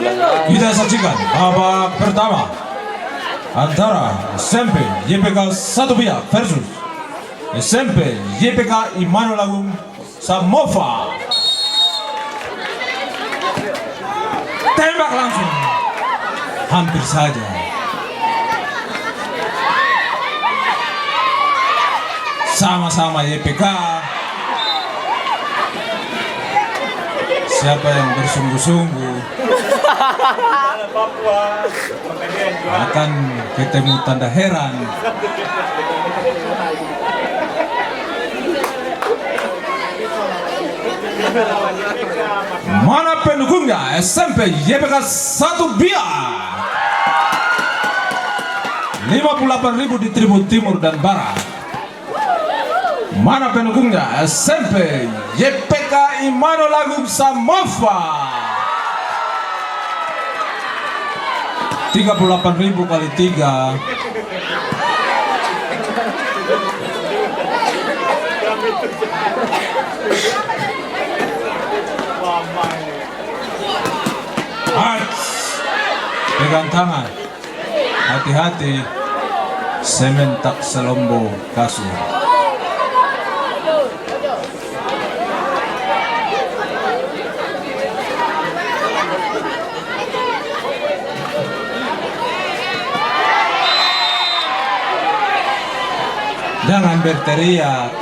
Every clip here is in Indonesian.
Kita saksikan babak pertama antara SMP YPK Satubia versus SMP YPK Immanuel Agung Samova. Tembak langsung, hampir saja. Sama-sama YPK. Siapa yang bersungguh-sungguh akan ketemu tanda heran. Mana pendukungnya SMP YPK Satubia? 58.000 di tribun timur dan barat. Mana pendukungnya SMP YPK Immanuel Agung Samova? 38.000 kali 3. Pegang tangan, hati-hati, sementak selombo kasur. Jangan berteriak.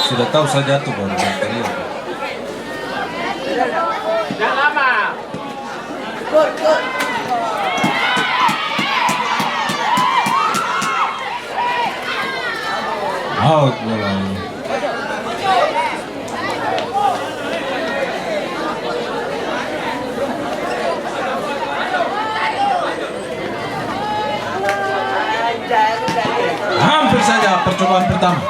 Sudah tahu saja tuh baru berteriak. Jangan lama. Out bola. Hampir saja percobaan pertama.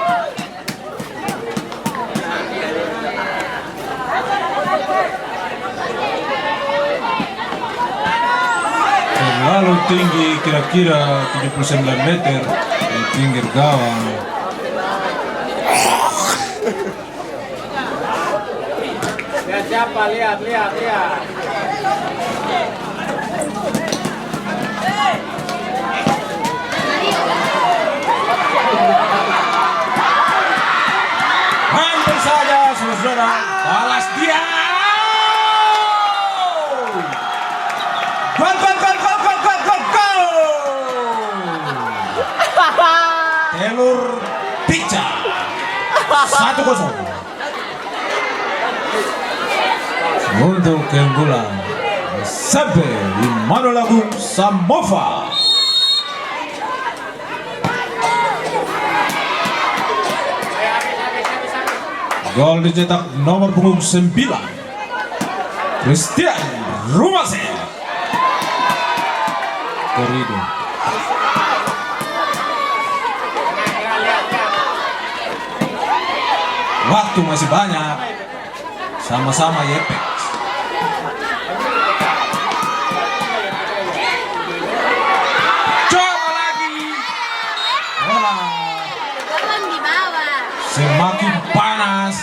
Terlalu tinggi, kira-kira 79 meter di pinggir gawang. Lihat siapa, lihat. Hampir saja, saudara-saudara, balas dia. Gol. Telur pizza 1-0 untuk keunggulan SMP Immanuel Agung Samova. Gol dicetak nomor punggung 9 Christian Rumase. Korido. Waktu masih banyak. Sama-sama YPK. Coba lagi. Bola semakin panas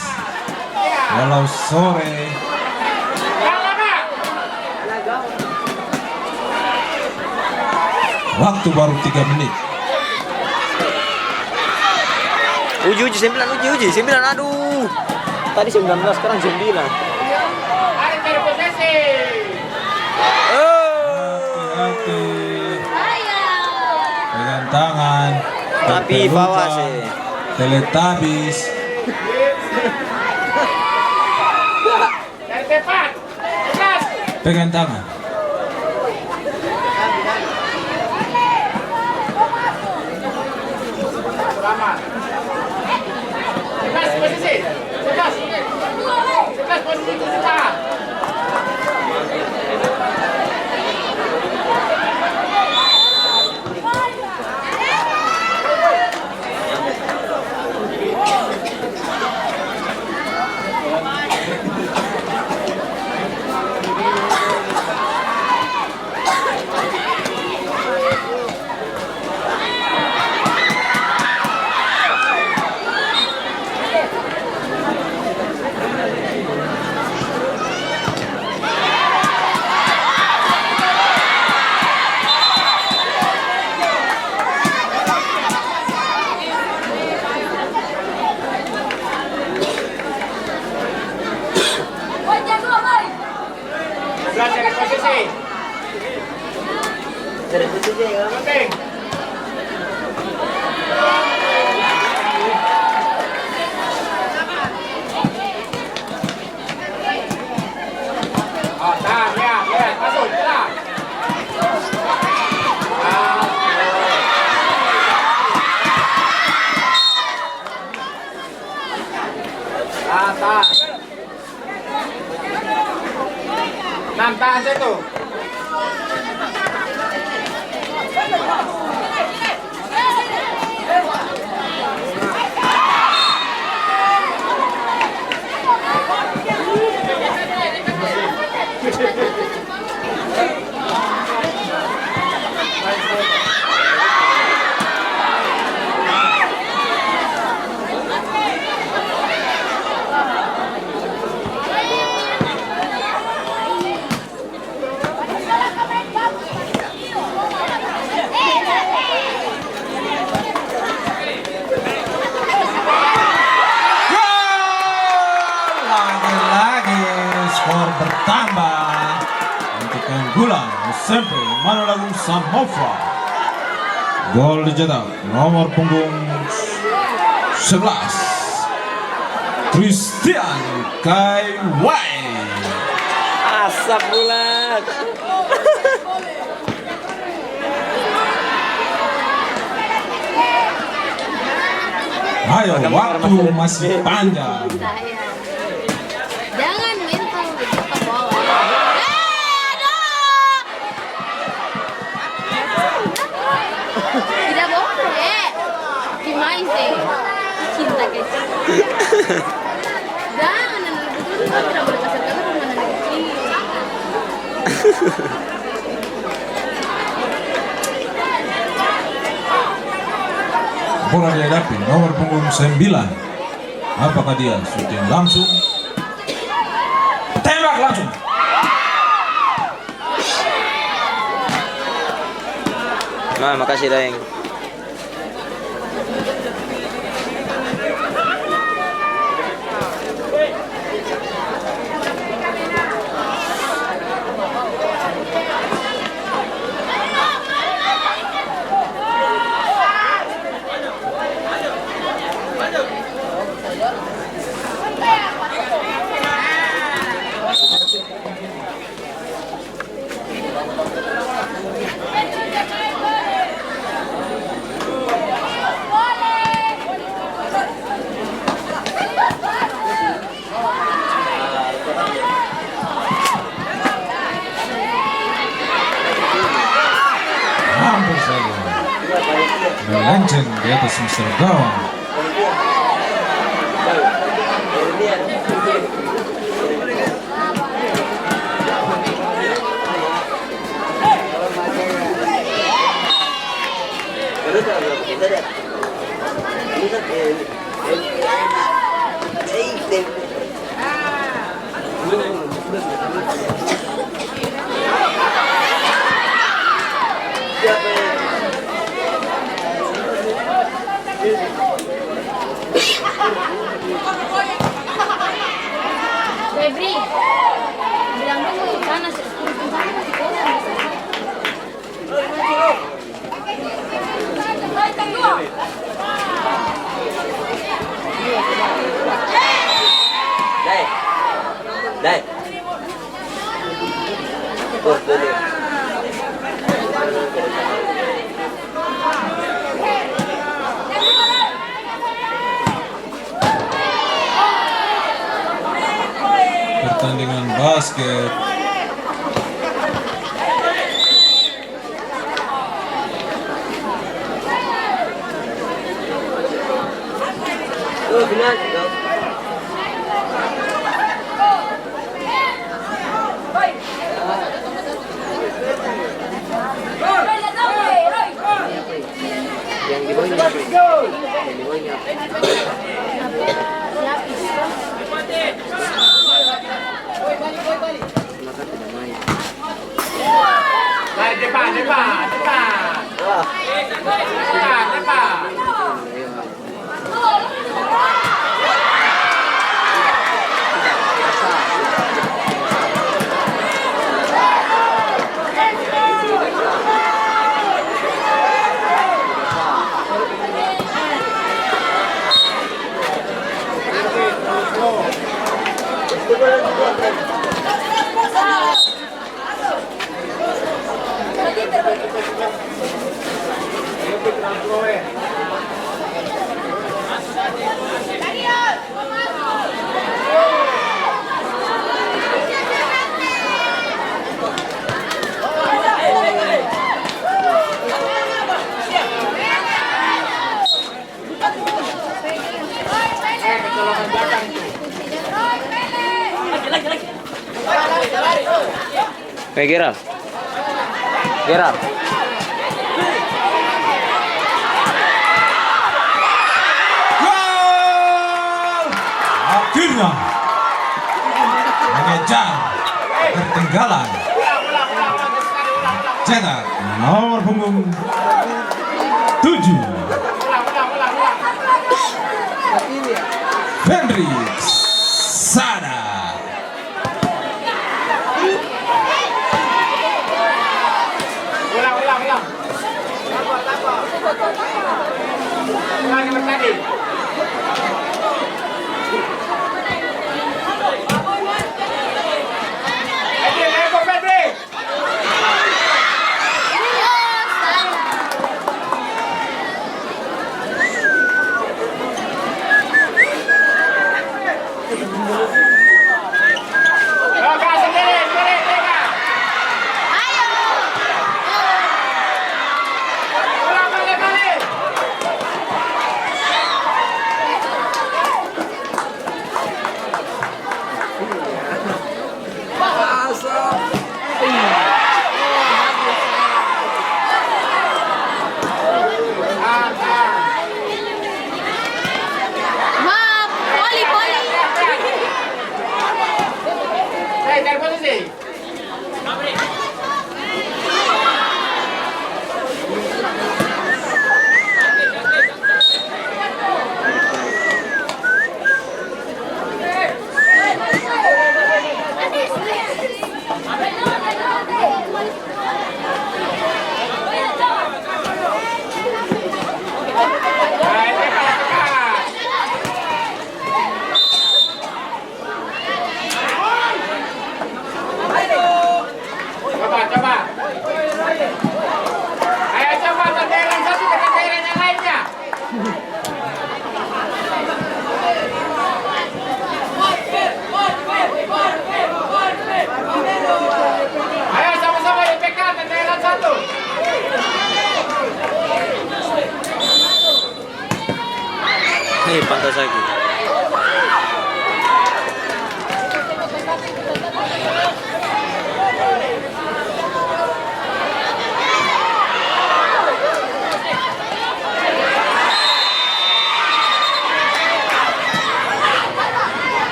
walau sore. Waktu baru 3 menit. Uji 9, aduh. Tadi 19, sekarang 9. Ada cari posisi. Hati-hati. Pegang tangan. Tapi bawah sih. Teletabis. Dari tepat. Tepat. Pegang tangan. Selamat. 11 posisi. 11 posisi kita. Sudah cari posisi. Penting. Oh, tahan, lihat, masuk, jelas. Tahan. Tahan situ. Lagi-lagi skor bertambah untuk keunggulan SMP Manalagung Samova. Gol dicetak nomor punggung 11 Christian Kaiwai. Asap bulat. Ayo, waktu masih panjang. Jangan mental ke bawah. Tidak boleh. Gimana sih? Cinta guys. Jangan anak betul tidak boleh kasar kasar sama anak kecil. Bola dihadapi nomor punggung 9. Apakah dia syuting langsung? Tembak langsung. Nah, makasih Daeng. Hampir saja melenceng di atas Mr. Gawang. Febri, bilang dulu panas, sana masih kosong. Dai. Tuh. Pertandingan basket Benar. Yang di bawahnya. Yang di bawahnya. Maka tidak main. Mari depan. Wah. Depan. Kecolongan belakang. Gerald. Gerald. Gol! Akhirnya mengejar ketinggalan. Cetak nomor punggung 7 Hendrik Sada. Ulang. Ulang yang tadi. Ayo, Febri. Pantas lagi.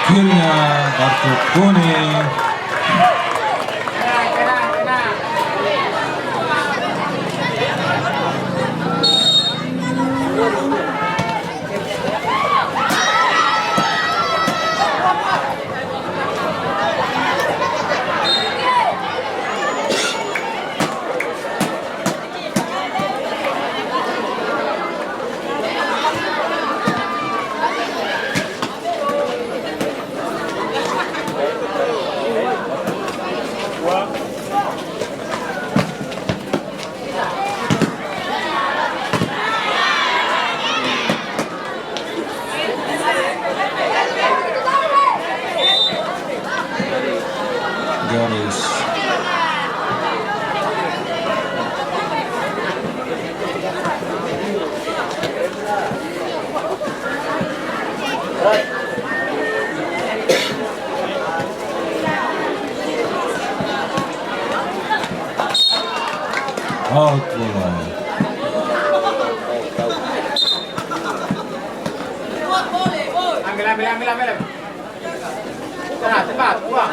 Akhirnya kartu kuning. Garis. Out bola. Ambil. Cepat, buang.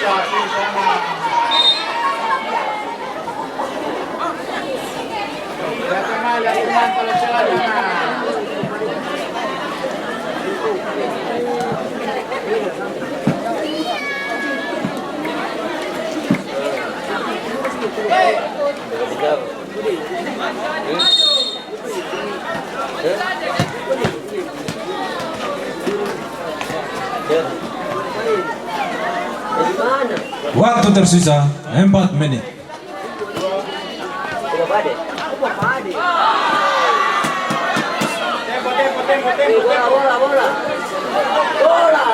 Sapi sana. Guatemala, teman pala siya na. Waktu tersisa 4 menit. Bola.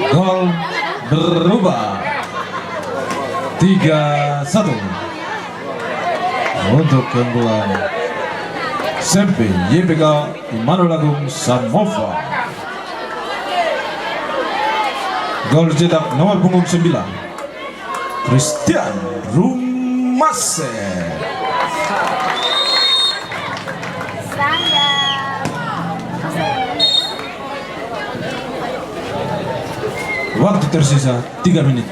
Gol berubah 3-1 untuk keunggulan SMP YPK Immanuel Agung Samova. Gol cetak nomor punggung 9 Christian Rumase. Waktu tersisa 3 menit.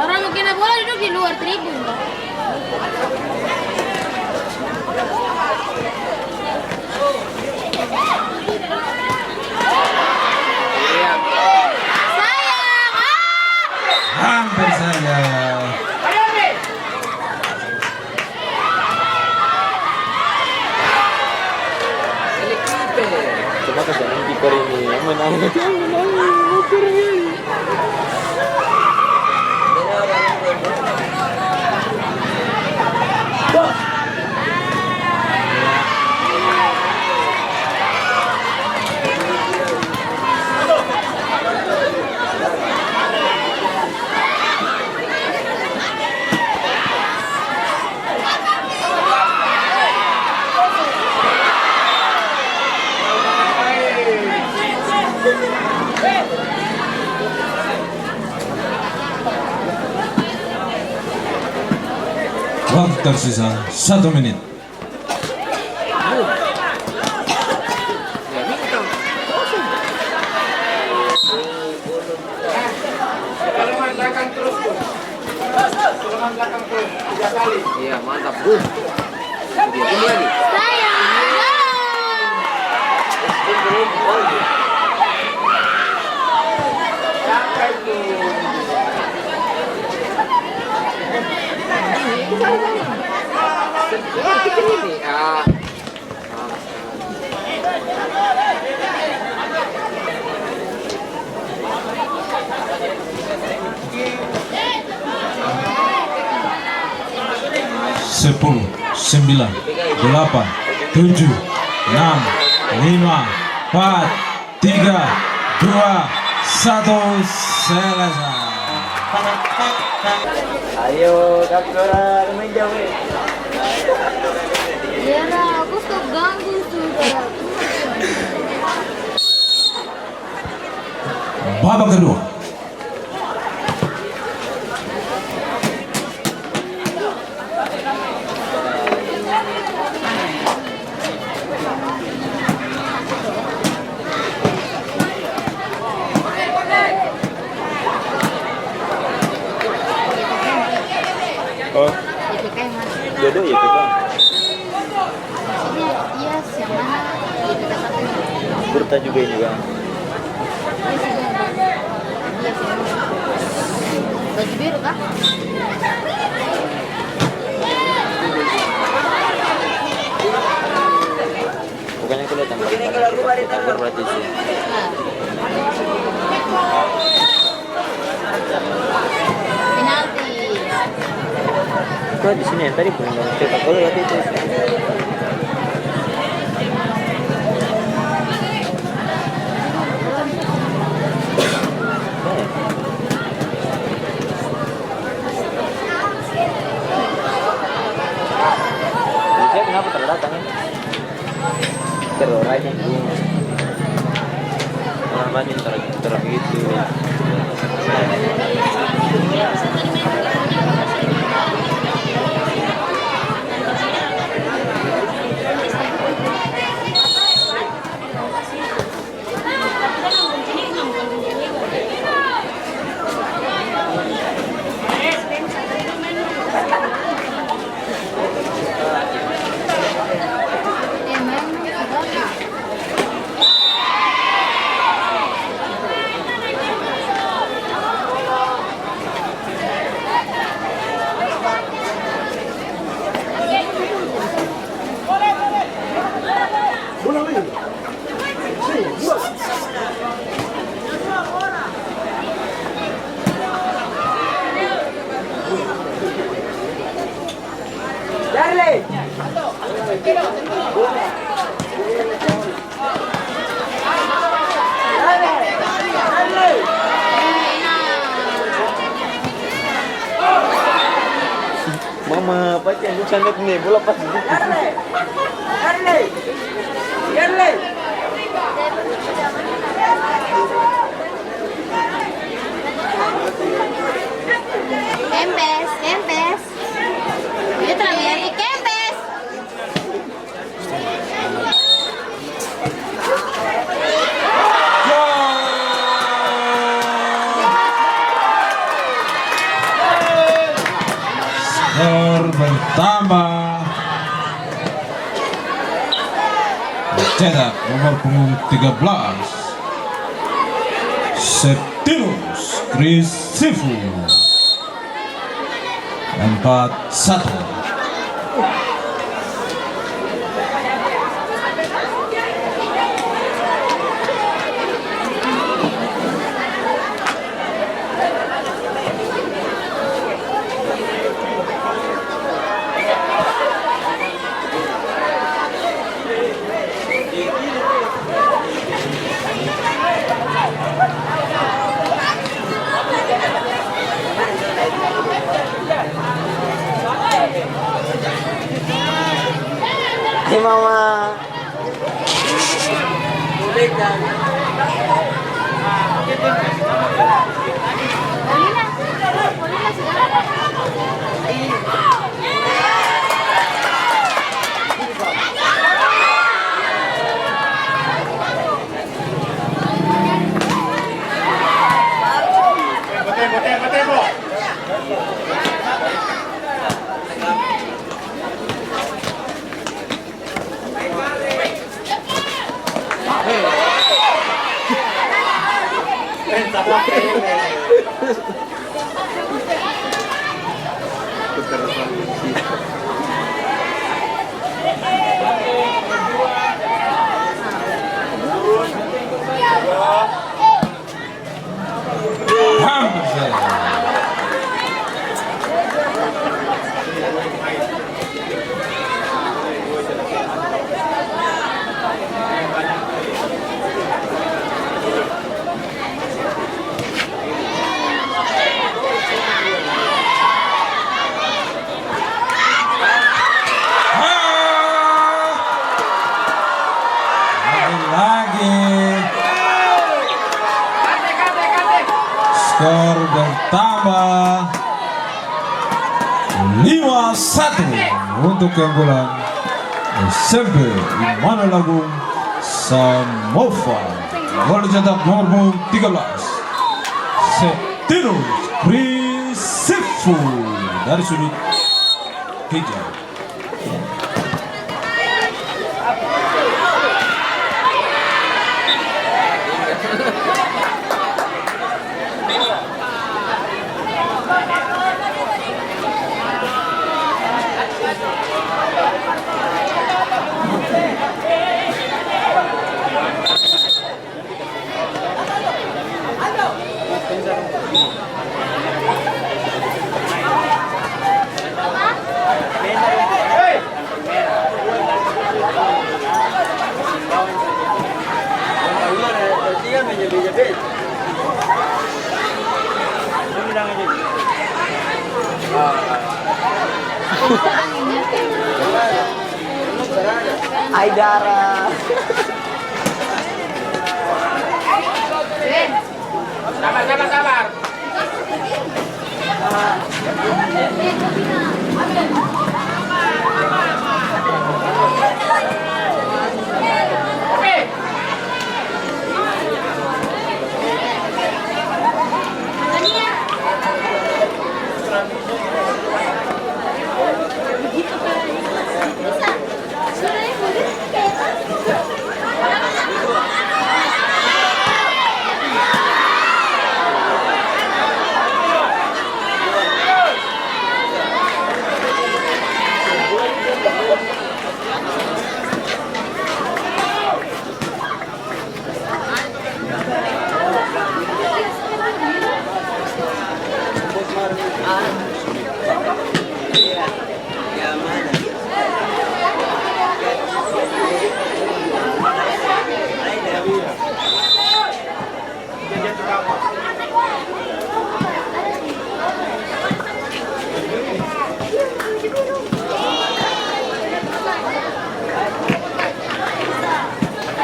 Orang mungkin bola duduk di luar tribun. Sayang, Hampir saja. Coba kejalan kiper ini yang menang. Waktu tersisa 1 menit. Keleman belakang terus, Bos. Keleman belakang terus 3 kali. Iya, mantap, Bro. Dia pun lagi. Sampai itu. Ini ah. Sepuluh, 9, 8, 7, 6, 5, 4, 3, 2, 1 selesai. Ayo, Kapolra, main jauh. Ya lah, aku suka ganggu sudah. Babak kedua. Oh, YPK yang mana? jodoh ya kita. Iya, iya, siapa? Burta juga ini bang. Baju biru kah? Bukannya kelihatan gambar berarti sih. Penalti. Kok di sini yang tadi belum cetak gol berarti itu. Saya kenapa terdatang ya? Teroranya normalnya terang gitu ya. Mama, pasti yang bukan nih, bola pas di situ. Kempes, kempes. Dia telah mengerti kempes. Skor bertambah. Cetak nomor punggung 13 Septinus Krisifu 4-1. Hai mama. Polina sudah. Hampir saja. Skor bertambah 5-1 untuk keunggulan SMP Immanuel Agung Samova. Gol dicetak nomor punggung 13 Septinus Krisifu dari sudut hijau. Aidara. Sabar, sabar, sabar. Oke.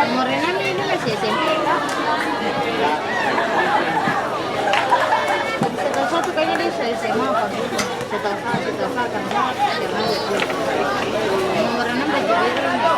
Umurnya ini masih SMP. Setelah satu kayaknya dia SMA apa gitu. Setelah karena SMA gitu. Umurnya baju biru.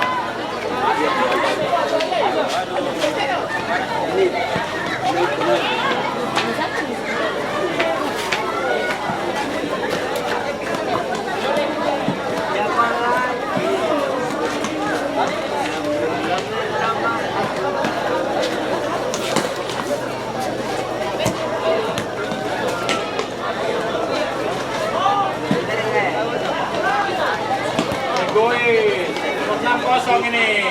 Goy. 6-0 ini.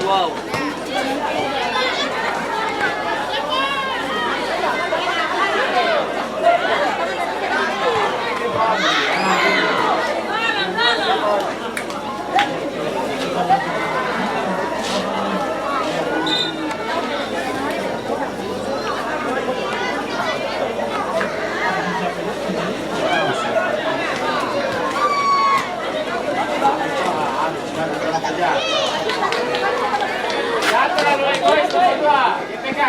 Wow. Jangan terlalu egois, 2-2. GPK.